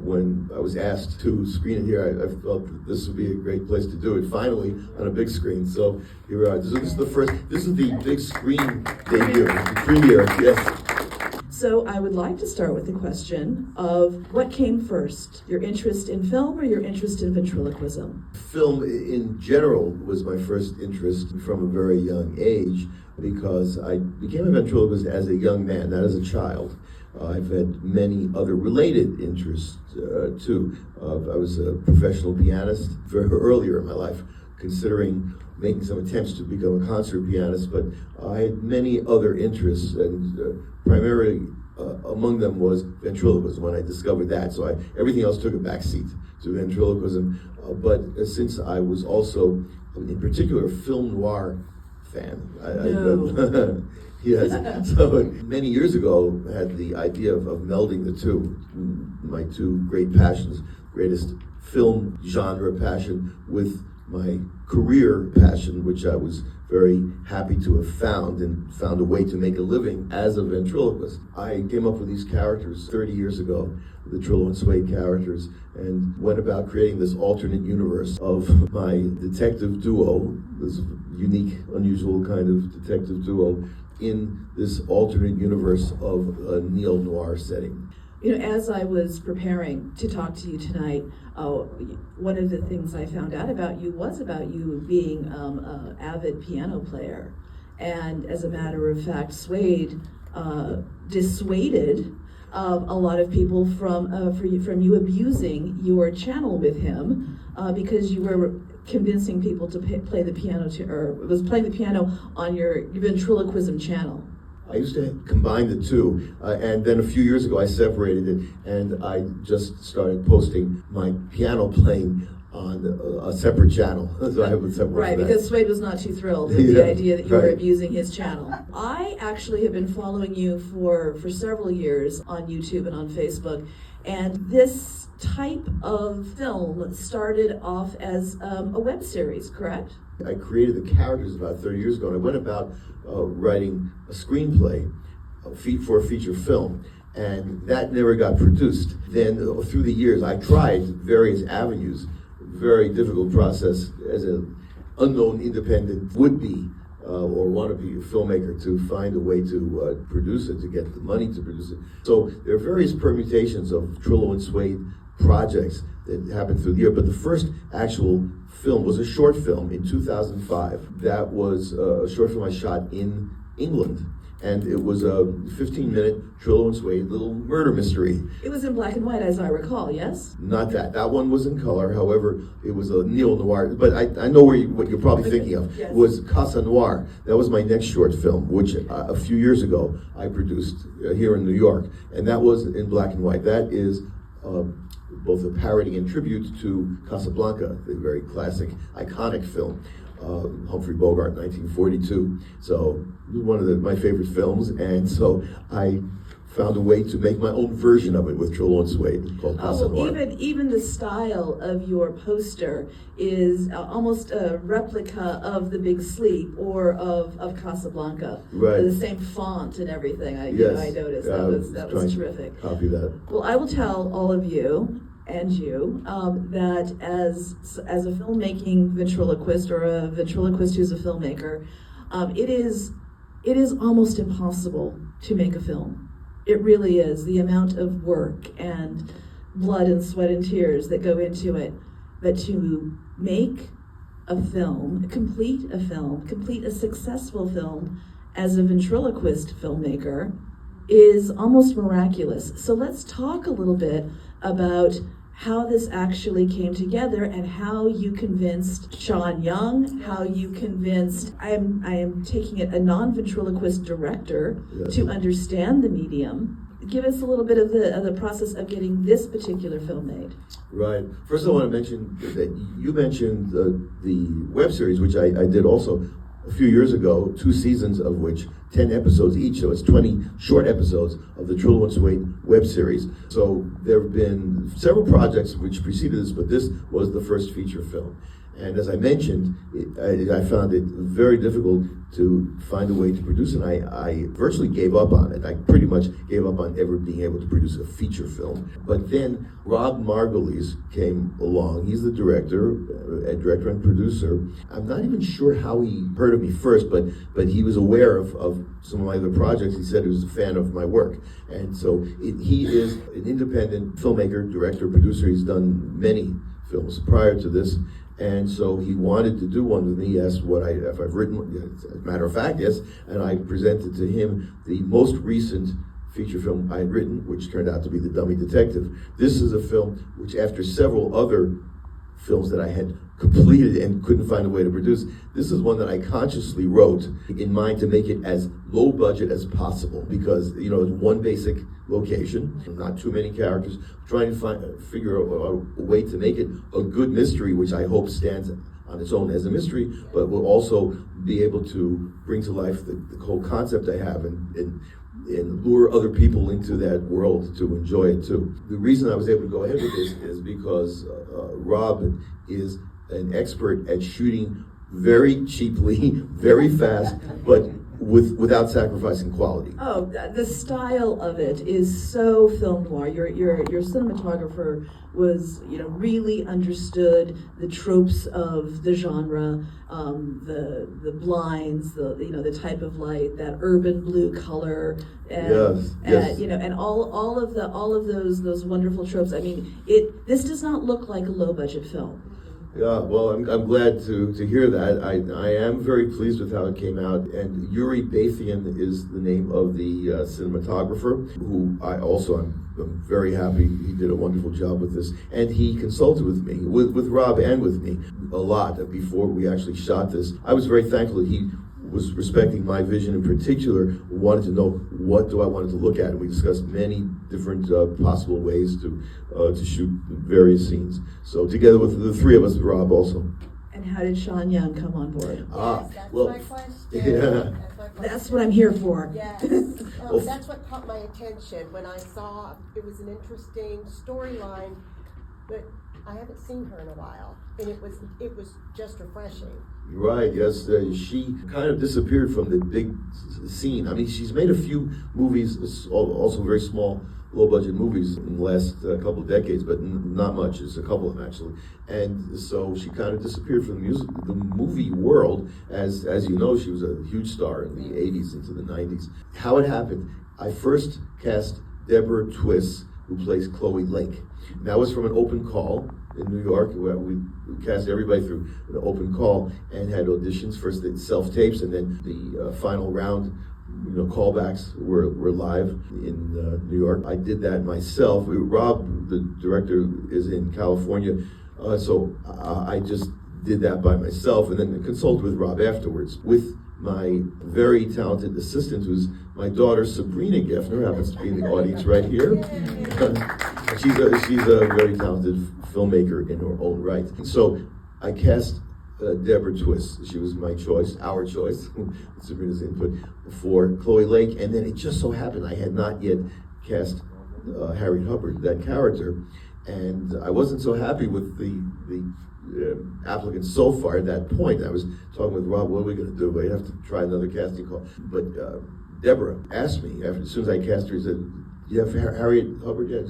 when I was asked to screen it here, I felt that this would be a great place to do it, finally, on a big screen. So here we are. This is the big screen debut, the premiere, yes. So I would like to start with the question of what came first, your interest in film or your interest in ventriloquism? Film in general was my first interest from a very young age, because I became a ventriloquist as a young man, not as a child. I've had many other related interests too. I was a professional pianist very earlier in my life, considering making some attempts to become a concert pianist, but I had many other interests, and primarily among them was ventriloquism when I discovered that. So everything else took a backseat to ventriloquism. But since I was also, in particular, a film noir fan. Yes. So many years ago, I had the idea of melding the two, my two great passions, greatest film genre passion with my career passion, which I was very happy to have found, and found a way to make a living as a ventriloquist. I came up with these characters 30 years ago, the Trillo and Suede characters, and went about creating this alternate universe of my detective duo, this unique, unusual kind of detective duo, in this alternate universe of a neo-noir setting. You know, as I was preparing to talk to you tonight, one of the things I found out about you was about you being an avid piano player. And as a matter of fact, Suede dissuaded a lot of people from you abusing your channel with him because you were convincing people to play the piano was playing the piano on your ventriloquism channel. I used to combine the two, and then a few years ago I separated it, and I just started posting my piano playing on a separate channel. So I would separate right, that. because Suede was not too thrilled with the idea that you were abusing his channel. I actually have been following you for several years on YouTube and on Facebook, and this type of film started off as a web series, correct? I created the characters about 30 years ago, and I went about writing a screenplay for a feature film, and that never got produced. Then through the years, I tried various avenues, very difficult process as an unknown independent would-be or wannabe filmmaker to find a way to produce it, to get the money to produce it. So there are various permutations of Trillo and Suede projects that happened through the year, but the first actual film was a short film in 2005. That was a short film I shot in England, and it was a 15-minute Trillo and Suede little murder mystery. It was in black and white, as I recall, yes? Not that. That one was in color. However, it was a neo-noir. But I know what you're probably thinking of. Yes. Was Casa Noir. That was my next short film, which a few years ago I produced here in New York, and that was in black and white. That is both a parody and tribute to Casablanca, the very classic, iconic film, Humphrey Bogart, 1942. So one of my favorite films, and so I found a way to make my own version of it with Trillo and Suede called Casa Noir. Even the style of your poster is almost a replica of The Big Sleep or of Casablanca. Right. The same font and everything. I noticed. That was terrific. Copy that. Well, I will tell all of you and you that as a filmmaking ventriloquist or a ventriloquist who's a filmmaker, it is almost impossible to make a film. It really is. The amount of work and blood and sweat and tears that go into it. But to make a film, complete a successful film as a ventriloquist filmmaker is almost miraculous. So let's talk a little bit about how this actually came together and how you convinced Sean Young, how you convinced, I am taking it, a non-ventriloquist director to understand the medium. Give us a little bit of the process of getting this particular film made. Right. First I want to mention that you mentioned the web series, which I did also a few years ago, 2 seasons of which 10 episodes each, so it's 20 short episodes of the Trillo and Suede web series. So there have been several projects which preceded this, but this was the first feature film. And as I mentioned, I found it very difficult to find a way to produce it. I virtually gave up on it. I pretty much gave up on ever being able to produce a feature film. But then Rob Margulies came along. He's the director and producer. I'm not even sure how he heard of me first, but he was aware of some of my other projects. He said he was a fan of my work. And so he is an independent filmmaker, director, producer. He's done many films prior to this. And so he wanted to do one with me. He asked if I've written one. As a matter of fact, yes. And I presented to him the most recent feature film I had written, which turned out to be The Dummy Detective. This is a film which, after several other films that I had completed and couldn't find a way to produce, this is one that I consciously wrote in mind to make it as low budget as possible, because it's one basic location, not too many characters, trying to figure out a way to make it a good mystery, which I hope stands on its own as a mystery, but will also be able to bring to life the whole concept I have and lure other people into that world to enjoy it too. The reason I was able to go ahead with this is because Rob is an expert at shooting very cheaply, very fast, but without sacrificing quality. Oh, the style of it is so film noir. Your cinematographer was, really understood the tropes of the genre, the blinds, the type of light, that urban blue color, and yes. and all of those wonderful tropes. I mean, this does not look like a low budget film. Yeah, well, I'm glad to hear that. I am very pleased with how it came out. And Yuri Bathian is the name of the cinematographer, who I'm very happy. He did a wonderful job with this. And he consulted with me, with Rob and with me, a lot before we actually shot this. I was very thankful that he was respecting my vision in particular, wanted to know what do I want it to look at. And we discussed many different possible ways to shoot various scenes. So together with the three of us, Rob also. And how did Sean Young come on board? Yes, that's my question. Yeah. That's what I'm here for. Yes. That's what caught my attention when I saw it was an interesting storyline, but I haven't seen her in a while, and it was just refreshing. Right, yes. She kind of disappeared from the big scene. I mean, she's made a few movies, also very small, low-budget movies in the last couple of decades, but not much. It's a couple of them, actually. And so she kind of disappeared from the movie world. As you know, she was a huge star in the 80s into the 90s. How it happened, I first cast Deborah Twiss, who plays Chloe Lake. That was from an open call in New York, where we cast everybody through an open call and had auditions. First the self-tapes, and then the final round, callbacks were live in New York. I did that myself. Rob, the director, is in California, so I just did that by myself, and then consulted with Rob afterwards with my very talented assistant, who's my daughter Sabrina Geffner, happens to be in the audience right here. She's a very talented filmmaker in her own right. So I cast Deborah Twiss. She was my choice, our choice, with Sabrina's input, for Chloe Lake. And then it just so happened I had not yet cast Harriet Hubbard, that character. And I wasn't so happy with the applicants so far at that point. I was talking with Rob, what are we going to do? We have to try another casting call. But Deborah asked me, as soon as I cast her, she said, do you have Harriet Hubbard yet?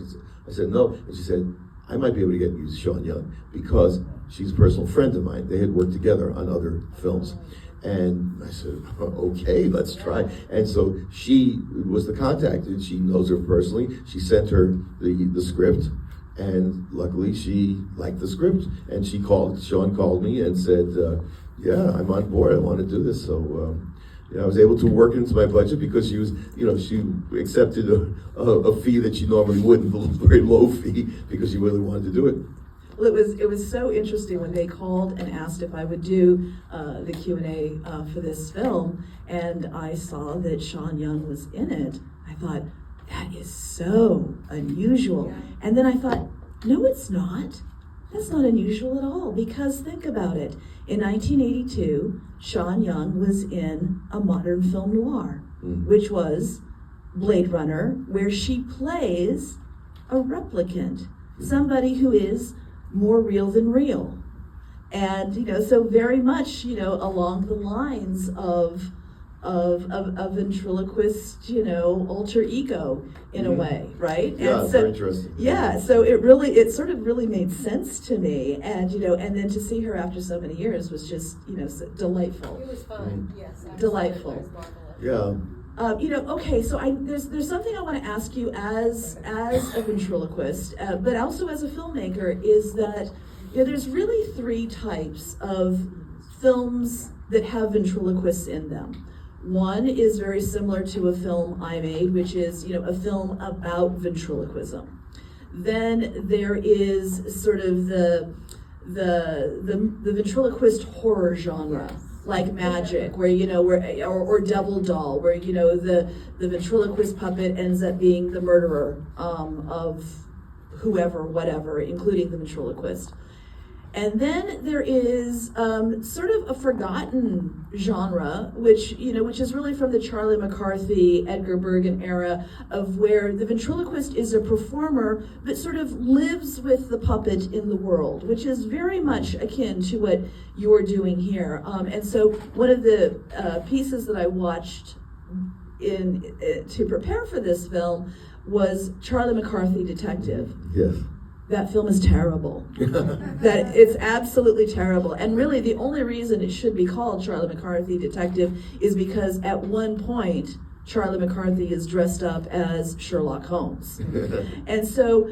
I said, no. And she said, I might be able to get you Sean Young, because she's a personal friend of mine. They had worked together on other films. And I said, okay, let's try. And so she was the contact, and she knows her personally. She sent her the script, and luckily she liked the script. And Sean called me and said, yeah, I'm on board, I want to do this. So I was able to work into my budget, because she was, she accepted a fee that she normally wouldn't, a very low fee, because she really wanted to do it. Well, it was so interesting when they called and asked if I would do the Q&A for this film, and I saw that Sean Young was in it. I thought, that is so unusual. And then I thought, no, it's not. That's not unusual at all, because think about it. In 1982, Sean Young was in a modern film noir, which was Blade Runner, where she plays a replicant, somebody who is more real than real. And, so very much, along the lines of ventriloquist, alter ego in a way, right? Yeah, and so, very interesting. Yeah, so it sort of really made sense to me, and and then to see her after so many years was just delightful. It was fun, yes. Absolutely. Delightful. It was marvelous. Yeah. Okay, so there's something I want to ask you as a ventriloquist, but also as a filmmaker, is that there's really three types of films that have ventriloquists in them. One is very similar to a film I made, which is a film about ventriloquism. Then there is sort of the ventriloquist horror genre, like Magic, where or Devil Doll, where the ventriloquist puppet ends up being the murderer of whoever, whatever, including the ventriloquist. And then there is sort of a forgotten genre, which is really from the Charlie McCarthy, Edgar Bergen era, of where the ventriloquist is a performer but sort of lives with the puppet in the world, which is very much akin to what you're doing here. And so one of the pieces that I watched to prepare for this film was Charlie McCarthy Detective. Yes. That film is terrible. That it's absolutely terrible. And really the only reason it should be called Charlie McCarthy Detective is because at one point Charlie McCarthy is dressed up as Sherlock Holmes. And so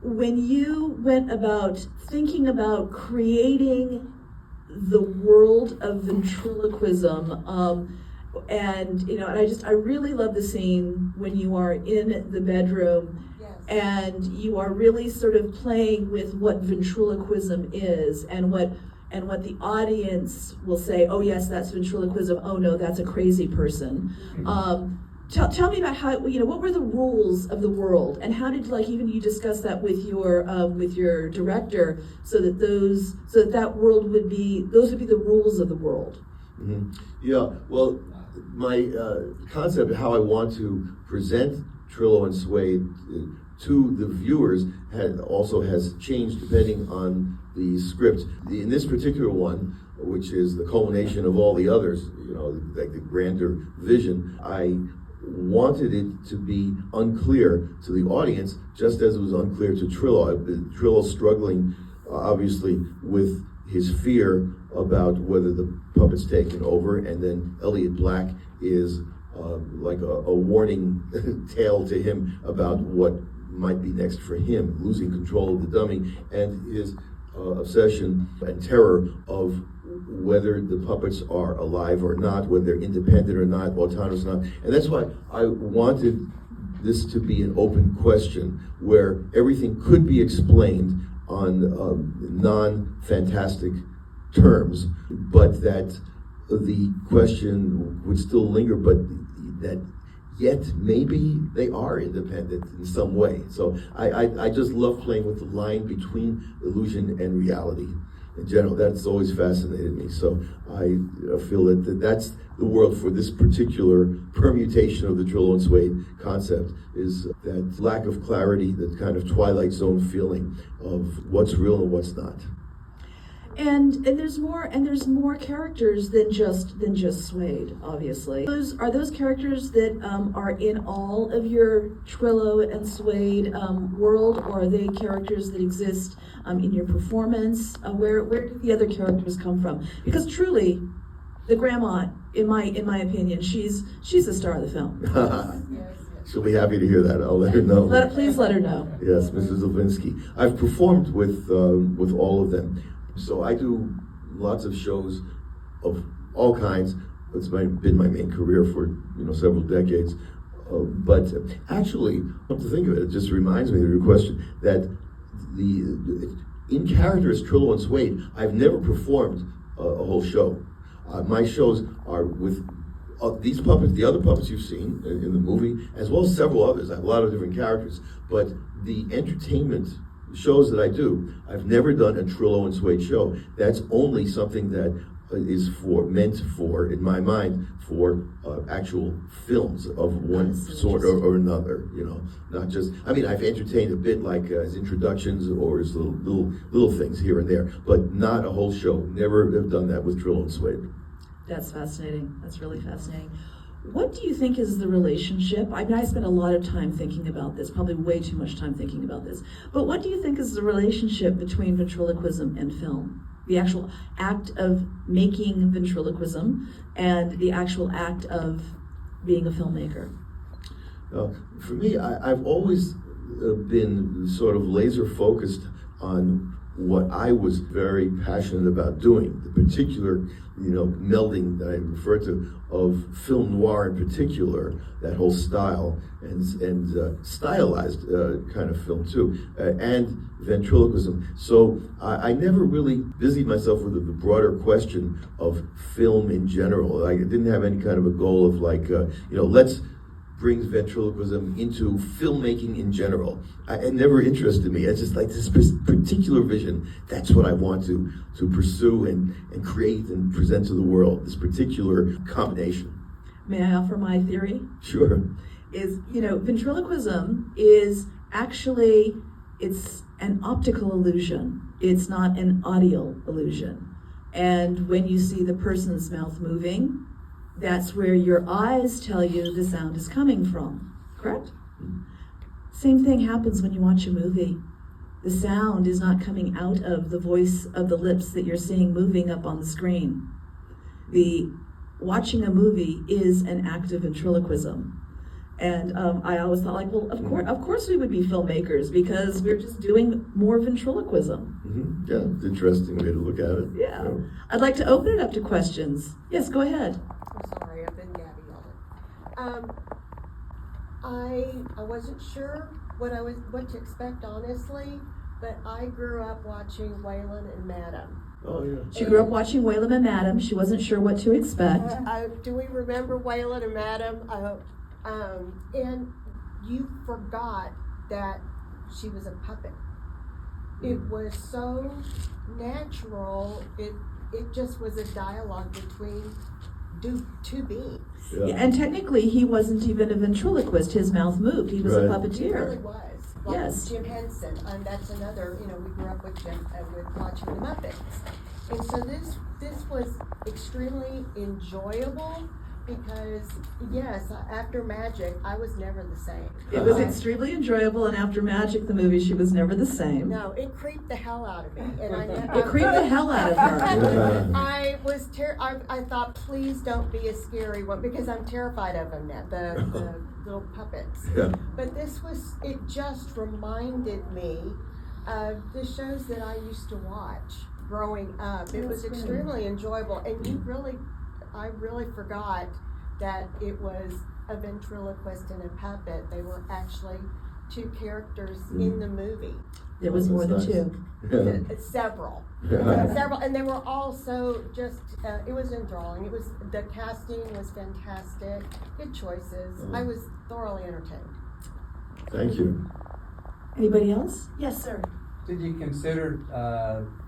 when you went about thinking about creating the world of ventriloquism, and I really love the scene when you are in the bedroom and you are really sort of playing with what ventriloquism is and what the audience will say, oh yes, that's ventriloquism, oh no, that's a crazy person. Tell me about how, what were the rules of the world, and how did even you discuss that with your director, so that that world would be the rules of the world? Mm-hmm. Yeah, well, my concept of how I want to present Trillo and Suede to the viewers has changed depending on the script. In this particular one, which is the culmination of all the others, like the grander vision, I wanted it to be unclear to the audience, just as it was unclear to Trillo. Trillo struggling, obviously, with his fear about whether the puppet's taken over, and then Elliot Black is like a warning tale to him about what might be next for him, losing control of the dummy, and his obsession and terror of whether the puppets are alive or not, whether they're independent or not, autonomous or not. And that's why I wanted this to be an open question where everything could be explained on non-fantastic terms, but that the question would still linger, but that yet maybe they are independent in some way. So I just love playing with the line between illusion and reality. In general, that's always fascinated me. So I feel that that's the world for this particular permutation of the Trillo and Suede concept, is that lack of clarity, that kind of Twilight Zone feeling of what's real and what's not. And there's more characters than just Suede, obviously. Are those characters that are in all of your Trillo and Suede world, or are they characters that exist in your performance? Where do the other characters come from? Because truly, the grandma, in my opinion, she's the star of the film. She'll be happy to hear that. I'll let her know. Please let her know. Yes, Mrs. Levinsky. I've performed with all of them. So I do lots of shows of all kinds. It's been my main career for several decades. But actually, come to think of it, it just reminds me of your question that in character as Trillo and Suede, I've never performed a whole show. My shows are with these puppets, the other puppets you've seen in the movie, as well as several others. I have a lot of different characters. But the entertainment shows that I do, I've never done a Trillo and Suede show. That's only something that meant for, in my mind, for actual films of one sort or another. Not just. I mean, I've entertained a bit like as introductions or as little things here and there, but not a whole show. Never have done that with Trillo and Suede. That's fascinating. That's really fascinating. What do you think is the relationship? I mean, I spent a lot of time thinking about this, probably way too much time thinking about this. But what do you think is the relationship between ventriloquism and film? The actual act of making ventriloquism and the actual act of being a filmmaker? For me, I've always been sort of laser focused on what I was very passionate about doing, the particular melding that I refer to of film noir in particular, that whole style, and stylized kind of film too, and ventriloquism. So I never really busied myself with the broader question of film in general. I didn't have any kind of a goal of let's bring ventriloquism into filmmaking in general. It never interested me. It's just like this particular vision. That's what I want to pursue and create and present to the world, this particular combination. May I offer my theory? Sure. Ventriloquism is actually, it's an optical illusion. It's not an audio illusion. And when you see the person's mouth moving, that's where your eyes tell you the sound is coming from, correct? Same thing happens when you watch a movie. The sound is not coming out of the voice of the lips that you're seeing moving up on the screen. Watching a movie is an act of ventriloquism. And I always thought, of course we would be filmmakers because we're just doing more ventriloquism. Mm-hmm. Yeah, it's an interesting way to look at it. Yeah. I'd like to open it up to questions. Yes, go ahead. I'm sorry, I've been Gabby on it. I wasn't sure what to expect, honestly, but I grew up watching Waylon and Madam. Oh, yeah. She grew up watching Waylon and Madam. She wasn't sure what to expect. Do we remember Waylon and Madam? And you forgot that she was a puppet. It was so natural. It just was a dialogue between two beings. Yeah, and technically, he wasn't even a ventriloquist. His mouth moved. He was a puppeteer. He really was. Like Yes. Jim Henson, and that's another. We grew up with watching the Muppets, and so this was extremely enjoyable. Because, yes, after Magic, I was never the same. It was extremely enjoyable, and after Magic, the movie, she was never the same. No, it creeped the hell out of me. And It creeped the hell out of her. I was I thought, please don't be a scary one, because I'm terrified of them now, the little puppets. Yeah. But it just reminded me of the shows that I used to watch growing up. It was extremely enjoyable, and I really forgot that it was a ventriloquist and a puppet. They were actually two characters in the movie. There was more than two. Yeah. Several, and they were all so just. It was enthralling. The casting was fantastic. Good choices. I was thoroughly entertained. Thank you. Anybody else? Yes, sir. Did you consider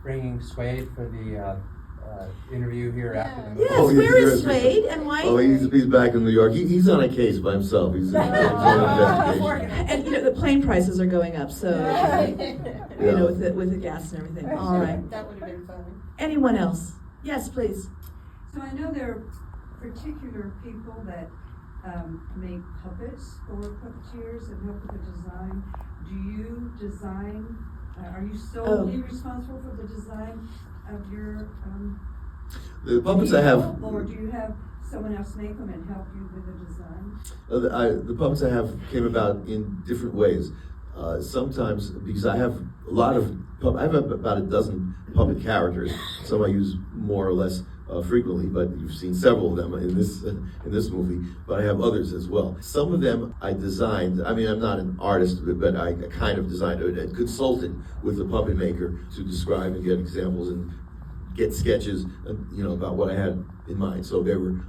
bringing Suede for the interview here after the movie? Yes, Oh, where is yes. Suede and why? Oh, he's back in New York. He's on a case by himself. He's on investigation. And the plane prices are going up, so with the gas and everything. All right. That would have been fun. Anyone else? Yes, please. So I know there are particular people that make puppets or puppeteers and help with the design. Do you design? Are you solely responsible for the design of your The puppets I have. or do you have someone else make them and help you with the design? The puppets I have came about in different ways. Sometimes because I have a lot of I have about a dozen puppet characters. Some I use more or less frequently, but you've seen several of them in this movie. But I have others as well. Some of them I designed. I mean, I'm not an artist, but I kind of designed it and consulted with the puppet maker to describe and get examples and get sketches, about what I had in mind. So they were,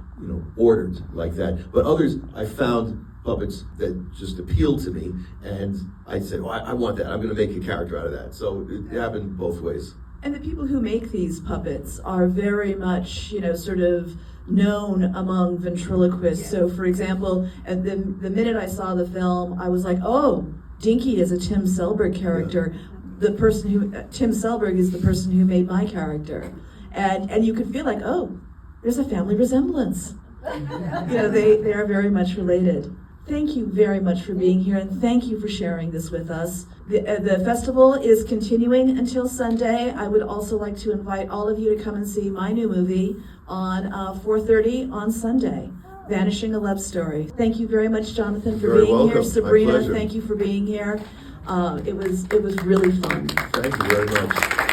ordered like that. But others, I found puppets that just appealed to me, and I said, "Well, I want that. I'm going to make a character out of that." So it happened both ways. And the people who make these puppets are very much, sort of known among ventriloquists. So, for example, at the minute I saw the film, I was like, oh, Dinky is a Tim Selberg character. The person who, Tim Selberg is the person who made my character. And you could feel like, oh, there's a family resemblance. They are very much related. Thank you very much for being here, and thank you for sharing this with us. The festival is continuing until Sunday. I would also like to invite all of you to come and see my new movie on 4:30 on Sunday, Vanishing a Love Story. Thank you very much, Jonathan, for You're being welcome. here. My Sabrina, pleasure. thank you for being here. It was really fun. Thank you very much.